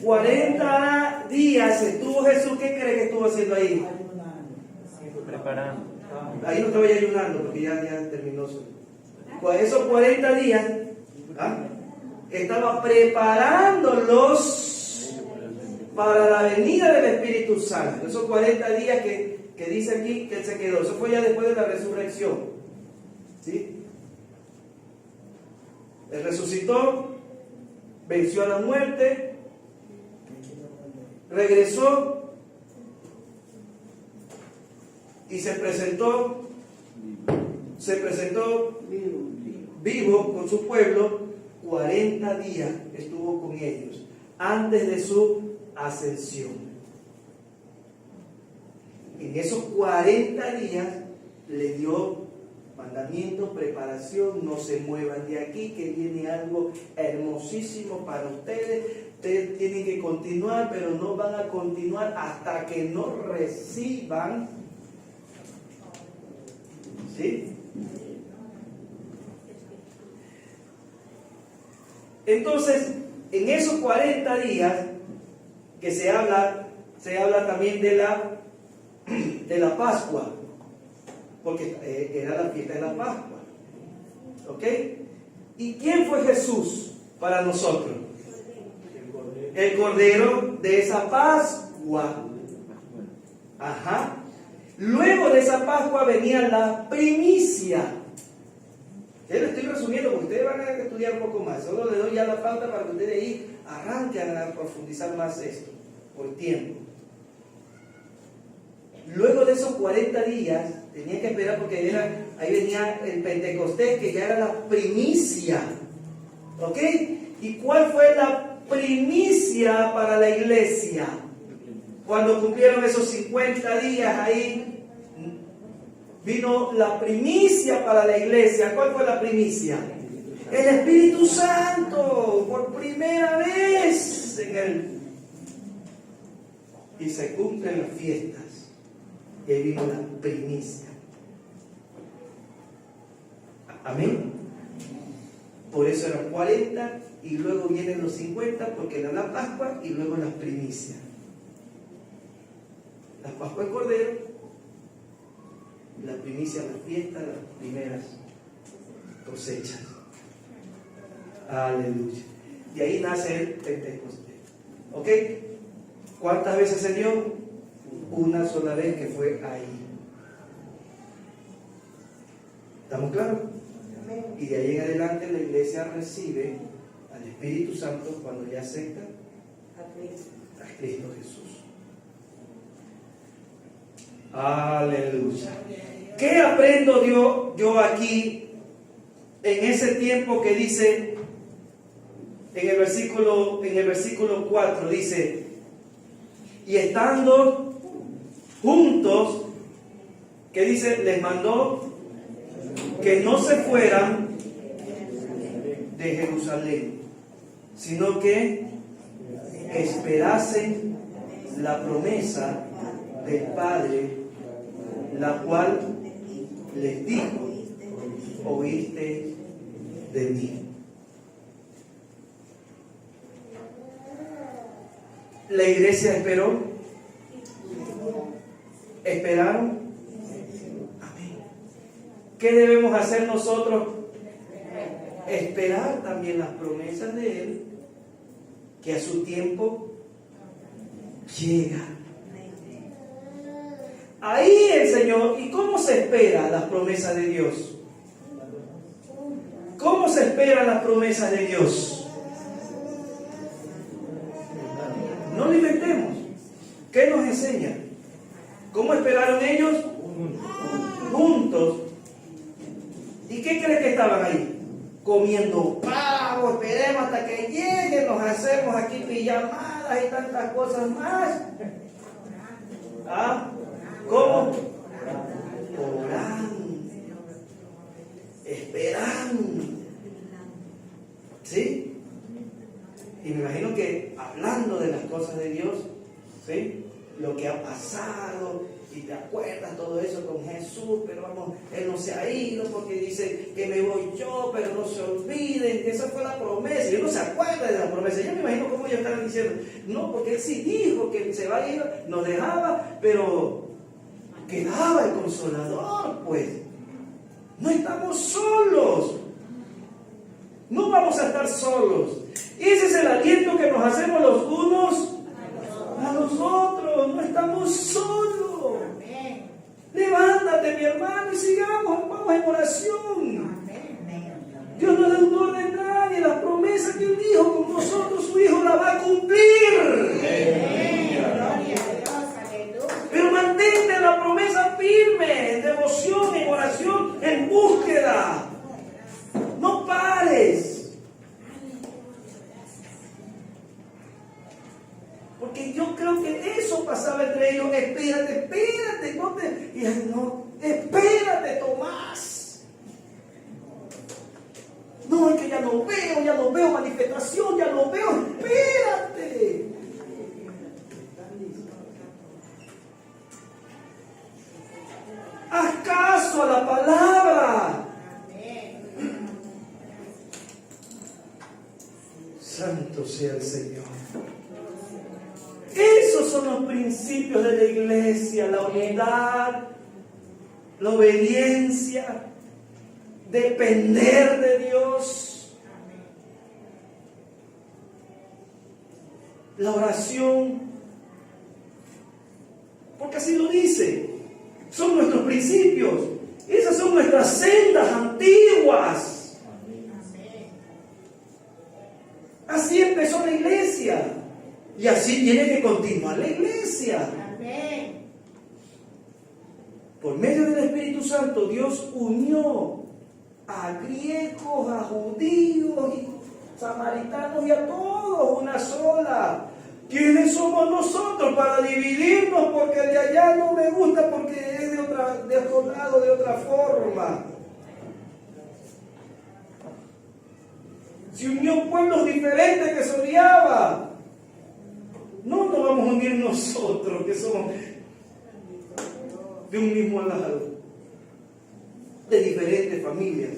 40 días estuvo Jesús. ¿Qué cree que estuvo haciendo ahí? Preparando. Ahí no estaba ya ayunando porque ya terminó. Esos 40 días estaba preparándolos para la venida del Espíritu Santo. Esos 40 días que dice aquí que él se quedó. Eso fue ya después de la resurrección. ¿Sí? Él resucitó, venció a la muerte, regresó y se presentó vivo con su pueblo. 40 días estuvo con ellos antes de su ascensión. En esos 40 días le dio mandamientos, preparación: no se muevan de aquí, que viene algo hermosísimo para ustedes. Ustedes tienen que continuar, pero no van a continuar hasta que no reciban. ¿Sí? Entonces, en esos 40 días que se habla también de la Pascua, porque era la fiesta de la Pascua. ¿Ok? ¿Y quién fue Jesús para nosotros? El Cordero de esa Pascua. Ajá. Luego de esa Pascua venía la primicia. Ya lo estoy resumiendo porque ustedes van a estudiar un poco más. Solo les doy ya la pauta para que ustedes ahí arranquen a profundizar más esto por tiempo. Luego de esos 40 días, tenían que esperar porque ahí venía el Pentecostés, que ya era la primicia. ¿Ok? ¿Y cuál fue la primicia para la iglesia? Cuando cumplieron esos 50 días ahí, vino la primicia para la iglesia. ¿Cuál fue la primicia? El Espíritu Santo, por primera vez en él. Y se cumplen las fiestas. Y ahí vino la primicia. Amén. Por eso eran 40 y luego vienen los 50 porque era la Pascua y luego las primicias. La Pascua del Cordero, la primicia, la fiesta, las primeras cosechas. Aleluya. Y ahí nace el Pentecostés. ¿Ok? ¿Cuántas veces se dio? Una sola vez, que fue ahí. ¿Estamos claros? Y de ahí en adelante la iglesia recibe al Espíritu Santo cuando ya acepta A Cristo. a Cristo Jesús. Aleluya. ¿Qué aprendo yo aquí en ese tiempo que dice en el versículo 4 dice, y estando juntos, que dice, les mandó que no se fueran de Jerusalén, sino que esperasen la promesa del Padre, la cual les dijo, oíste de mí. La iglesia esperó. ¿Esperaron? Amén. ¿Qué debemos hacer nosotros? Esperar también las promesas de Él, que a su tiempo llegan. Ahí el Señor. ¿Y cómo se espera las promesas de Dios? ¿Cómo se esperan las promesas de Dios? No lo inventemos. ¿Qué nos enseña? ¿Cómo esperaron ellos? Juntos. ¿Y qué creen que estaban ahí? Comiendo pavo, esperemos hasta que lleguen, nos hacemos aquí pijamadas y tantas cosas más. ¿Ah? ¿Cómo? Orando, esperando. ¿Sí? Y me imagino que hablando de las cosas de Dios, ¿sí? Lo que ha pasado, y te acuerdas todo eso con Jesús, pero vamos, Él no se ha ido porque dice que me voy yo, pero no se olviden, esa fue la promesa, y uno se acuerda de la promesa. Yo me imagino cómo ellos estaban diciendo, no, porque Él sí dijo que se va a ir, nos dejaba, pero quedaba el Consolador, pues. No estamos solos, no vamos a estar solos. Ese es el aliento que nos hacemos los unos a los otros, no estamos solos. Levántate, mi hermano, y sigamos, vamos en oración. Dios no es deudor de nadie, las promesas que Él dijo con nosotros, su Hijo la va a cumplir. Pero mantente la promesa firme, en devoción, en oración, en búsqueda. No pares. Porque yo creo que eso pasaba entre ellos. Espérate, no te... Y él, no, espérate, Tomás. No, es que ya no veo manifestación, ya no veo, espérate. Haz caso a la palabra. Santo sea el Señor. Esos son los principios de la iglesia: la unidad, la obediencia, depender de Dios, la oración, porque así lo dice, son nuestros principios, esas son nuestras sendas antiguas. Así empezó la iglesia. Y así tiene que continuar la iglesia. Amén. Por medio del Espíritu Santo, Dios unió a griegos, a judíos, y samaritanos y a todos una sola. ¿Quiénes somos nosotros para dividirnos? Porque de allá no me gusta, porque es de otro lado, de otra forma. Se unió pueblos diferentes que se odiaban. No nos vamos a unir nosotros, que somos de un mismo lado, de diferentes familias.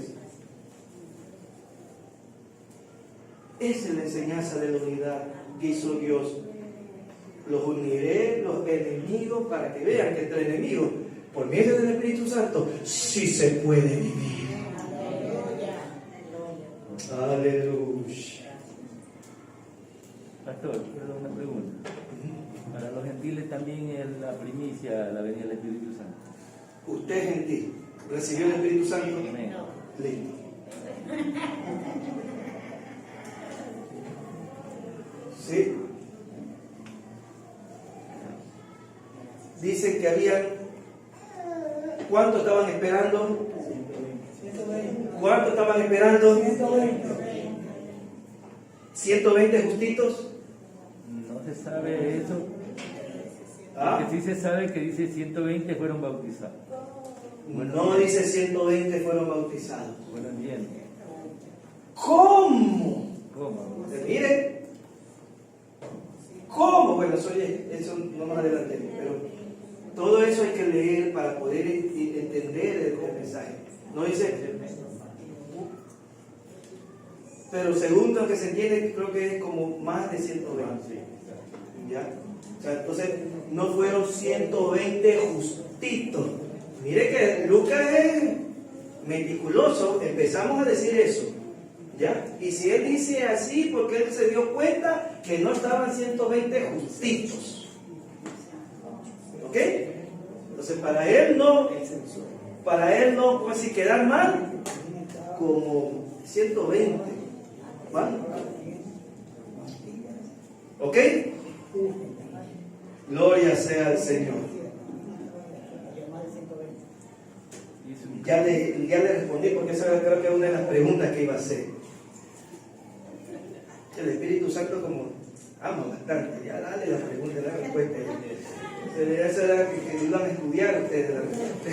Esa es la enseñanza de la unidad que hizo Dios. Los uniré, los enemigos, para que vean que entre enemigos, por medio del Espíritu Santo, sí se puede vivir. Aleluya. Pastor, quiero dar una pregunta. Para los gentiles también es la primicia la venida del Espíritu Santo. Usted es gentil, ¿recibió el Espíritu Santo? Amén. Lindo. dice que habían, ¿cuánto estaban esperando? 120. ¿Cuánto estaban esperando? 120. 120 justitos. No se sabe eso. ¿Ah? Porque sí se sabe que dice 120 fueron bautizados. No dice 120 fueron bautizados. Bueno, bien. ¿Cómo? ¿Cómo? Mire, ¿cómo? Bueno, eso no más adelante, pero todo eso hay que leer para poder entender el mensaje. No dice, pero según lo que se entiende, creo que es como más de 120. ¿Ya? O sea, entonces no fueron 120 justitos. Mire que Lucas es meticuloso, empezamos a decir eso. ¿Ya? Y si él dice así, porque él se dio cuenta que no estaban 120 justitos. ¿Ok? Entonces para él no, pues si quedar mal, como 120. ¿Vale? ¿Ok? Gloria sea al Señor. Ya le respondí porque esa creo que es una de las preguntas que iba a hacer. El Espíritu Santo como ama bastante, ya dale la pregunta y la respuesta. Eso era que iban a estudiar ustedes la respuesta.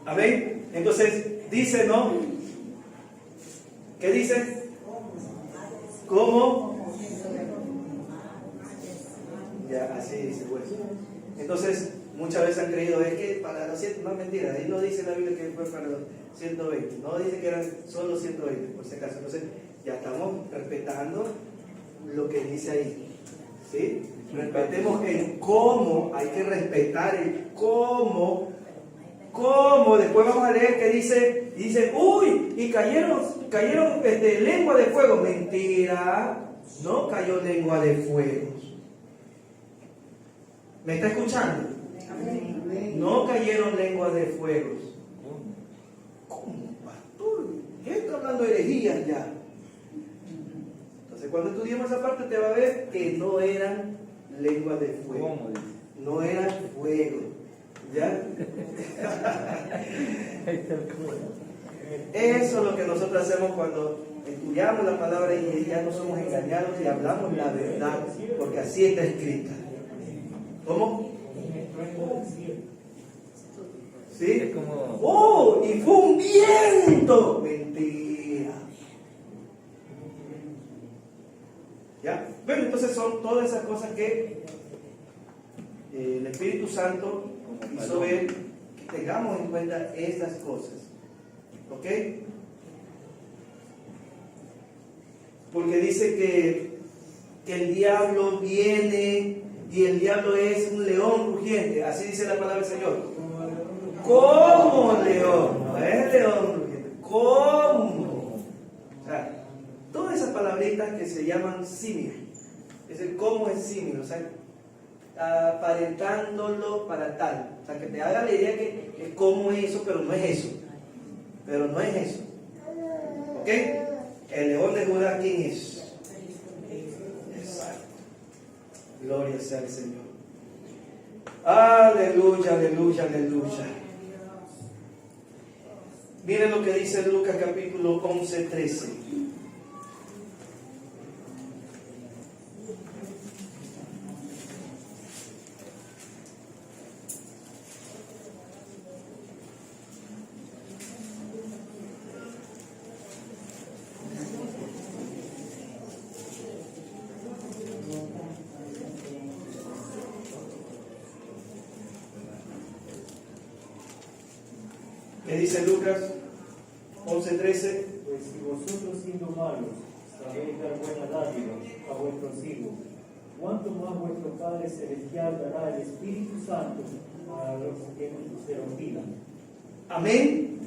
Amén. Entonces dice, ¿no? ¿Qué dice? ¿Cómo? Ya, así dice pues. Entonces, muchas veces han creído, es que para los 100, no es mentira, ahí no dice la Biblia que fue para los 120, no dice que eran solo 120, por si acaso. Entonces, ya estamos respetando lo que dice ahí. ¿Sí? Respetemos el cómo, hay que respetar el cómo. ¿Cómo? Después vamos a leer que dice, uy, y cayeron lengua de fuego. Mentira, no cayó lengua de fuego. ¿Me está escuchando? No cayeron lenguas de fuego. ¿Cómo, pastor? ¿Qué está hablando de herejías ya? Entonces, cuando estudiemos esa parte, te va a ver que no eran lenguas de fuego. ¿Cómo dice? No eran fuego. ¿Ya? Eso es lo que nosotros hacemos cuando estudiamos la palabra y ya no somos engañados y hablamos la verdad, porque así está escrita. ¿Cómo? ¿Sí? Es como... ¡Oh! Y fue un viento. Mentira. ¿Ya? Bueno, entonces son todas esas cosas que el Espíritu Santo hizo ver que tengamos en cuenta estas cosas. ¿Ok? Porque dice que el diablo viene y el diablo es un león rugiente. Así dice la palabra del Señor. Como león. No es león rugiente. Como. O sea, todas esas palabritas que se llaman símil. Es el cómo es símil. O sea, aparentándolo para tal. O sea, que te haga la idea que es como eso, pero no es eso. Pero no es eso. ¿Ok? El león de Judá, ¿quién es? Exacto. Gloria sea al Señor. Aleluya, aleluya, aleluya. Miren lo que dice Lucas capítulo 11, 13. ¿Qué dice Lucas 11:13? Pues si vosotros siendo malos sabéis dar buena dádiva a vuestros hijos, ¿cuánto más vuestro Padre Celestial dará el Espíritu Santo a los que se lo pidan? Amén.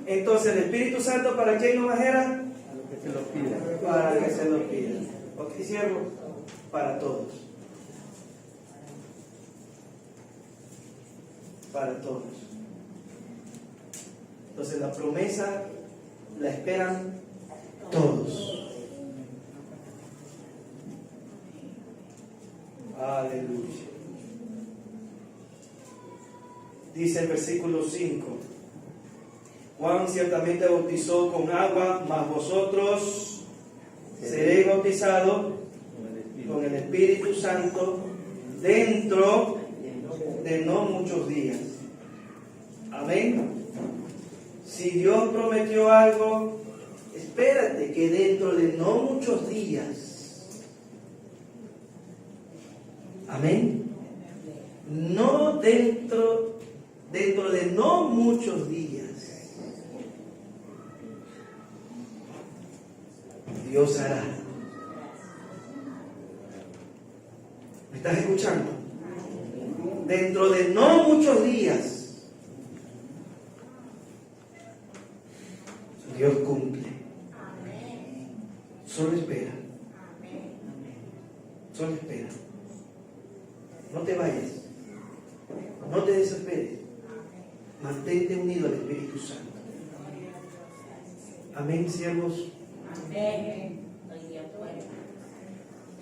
Entonces, ¿el Espíritu Santo para quién nomás era? A lo que se lo pida. Para que se lo pidan. ¿Ok, siervo? Para todos. Para todos. Entonces, la promesa la esperan todos. Aleluya. Dice el versículo 5. Juan ciertamente bautizó con agua, mas vosotros seréis bautizados con el Espíritu Santo dentro de no muchos días. Amén. Si Dios prometió algo, espérate que dentro de no muchos días. Amén. No dentro de no muchos días. Dios hará. ¿Me estás escuchando? Dentro de no muchos días, Dios cumple. Solo espera. Solo espera. No te vayas. No te desesperes. Mantente unido al Espíritu Santo. Amén, siervos. Amén. Estoy de acuerdo.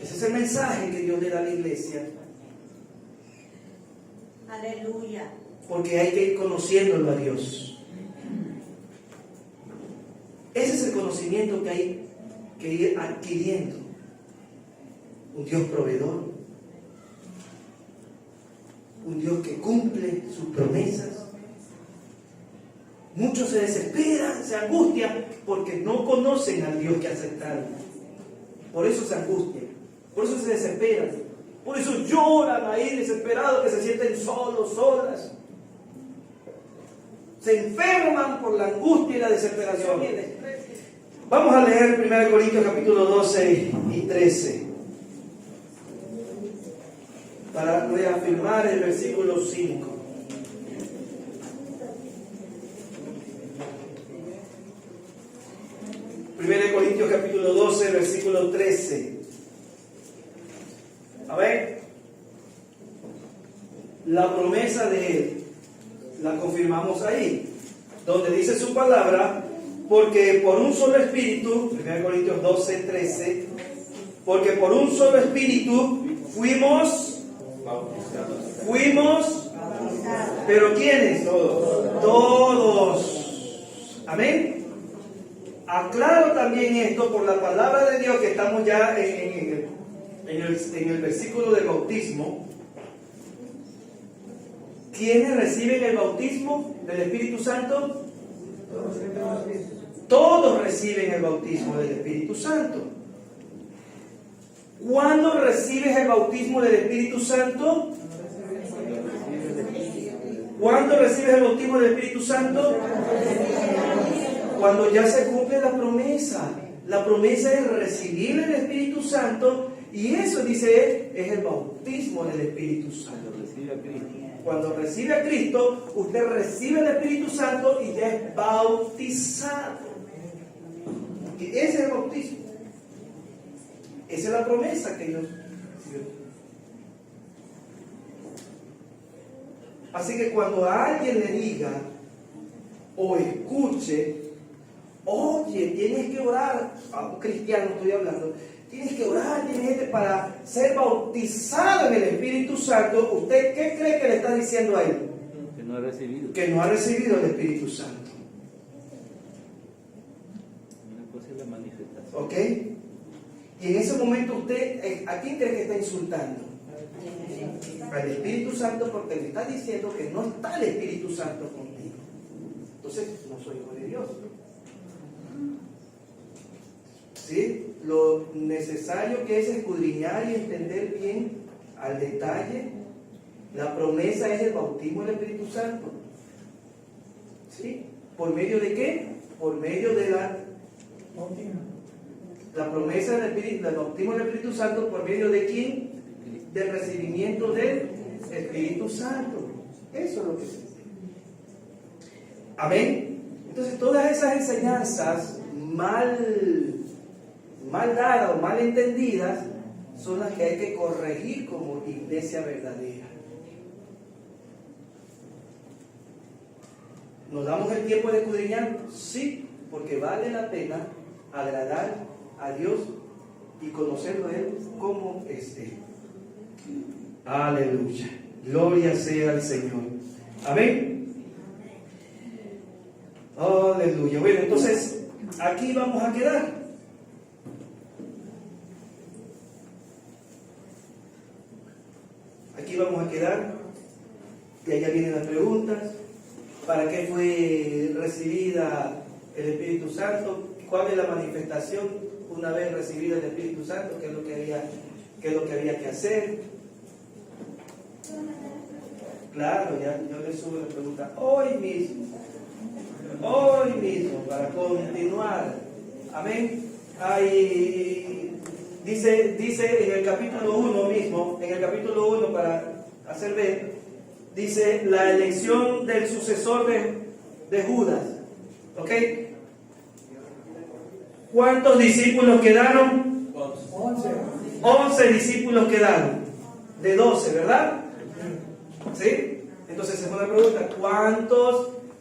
Ese es el mensaje que Dios le da a la iglesia. Aleluya. Porque hay que ir conociéndolo a Dios. Ese es el conocimiento que hay que ir adquiriendo. Un Dios proveedor. Un Dios que cumple sus promesas. Muchos se desesperan, se angustian porque no conocen al Dios que aceptaron. Por eso se angustian, por eso se desesperan, por eso lloran ahí desesperados, que se sienten solos, solas. Se enferman por la angustia y la desesperación. Vamos a leer 1 Corintios capítulo 12 y 13 para reafirmar el versículo 5. Primera de Corintios capítulo 12, versículo 13. A ver, la promesa de Él la confirmamos ahí, donde dice su palabra, porque por un solo espíritu, 1 Corintios 12, 13, porque por un solo espíritu fuimos, pero ¿quiénes? Todos. Amén. Aclaro también esto por la palabra de Dios, que estamos ya en el versículo del bautismo. ¿Quiénes reciben el bautismo del Espíritu Santo? Todos reciben el bautismo del Espíritu Santo. ¿Cuándo recibes el bautismo del Espíritu Santo? ¿Cuándo recibes el bautismo del Espíritu Santo? Cuando ya se cumple la promesa. La promesa es recibir el Espíritu Santo, y eso, dice él, es el bautismo del Espíritu Santo. Cuando recibe a Cristo, usted recibe el Espíritu Santo y ya es bautizado. Y ese es el bautismo. Esa es la promesa que Dios dio. Así que cuando a alguien le diga o escuche, oye, tienes que orar, a un cristiano estoy hablando, tienes que orar, para ser bautizado en el Espíritu Santo, ¿usted qué cree que le está diciendo a él? Que no ha recibido. Que no ha recibido el Espíritu Santo. Una cosa es la manifestación. ¿Ok? Y en ese momento usted, ¿a quién cree que está insultando? Al Espíritu Santo, porque le está diciendo que no está el Espíritu Santo contigo. Entonces, no soy hijo de Dios. ¿Sí? Lo necesario que es escudriñar y entender bien al detalle. La promesa es el bautismo del Espíritu Santo. ¿Sí? ¿Por medio de qué? Por medio de la promesa del bautismo del Espíritu Santo. ¿Por medio de quién? Del recibimiento del Espíritu Santo. Eso es lo que se dice. Amén. Entonces, todas esas enseñanzas mal dadas o mal entendidas son las que hay que corregir como iglesia verdadera. ¿Nos damos el tiempo de escudriñar? Sí, porque vale la pena agradar a Dios y conocerlo a Él como es Él. Aleluya. Gloria sea al Señor. Amén. Aleluya. Bueno, entonces, aquí vamos a quedar. Aquí vamos a quedar. Y allá vienen las preguntas. ¿Para qué fue recibida el Espíritu Santo? ¿Cuál es la manifestación una vez recibida el Espíritu Santo? ¿Qué es lo que había que hacer? Claro, ya yo le subo la pregunta hoy mismo, para continuar. Amén. Ahí dice en el capítulo 1 mismo, para hacer ver, dice la elección del sucesor de Judas. ¿Ok? ¿Cuántos discípulos quedaron? 11 discípulos quedaron. De 12, ¿verdad? ¿Sí? Entonces es una pregunta.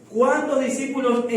¿Cuántos discípulos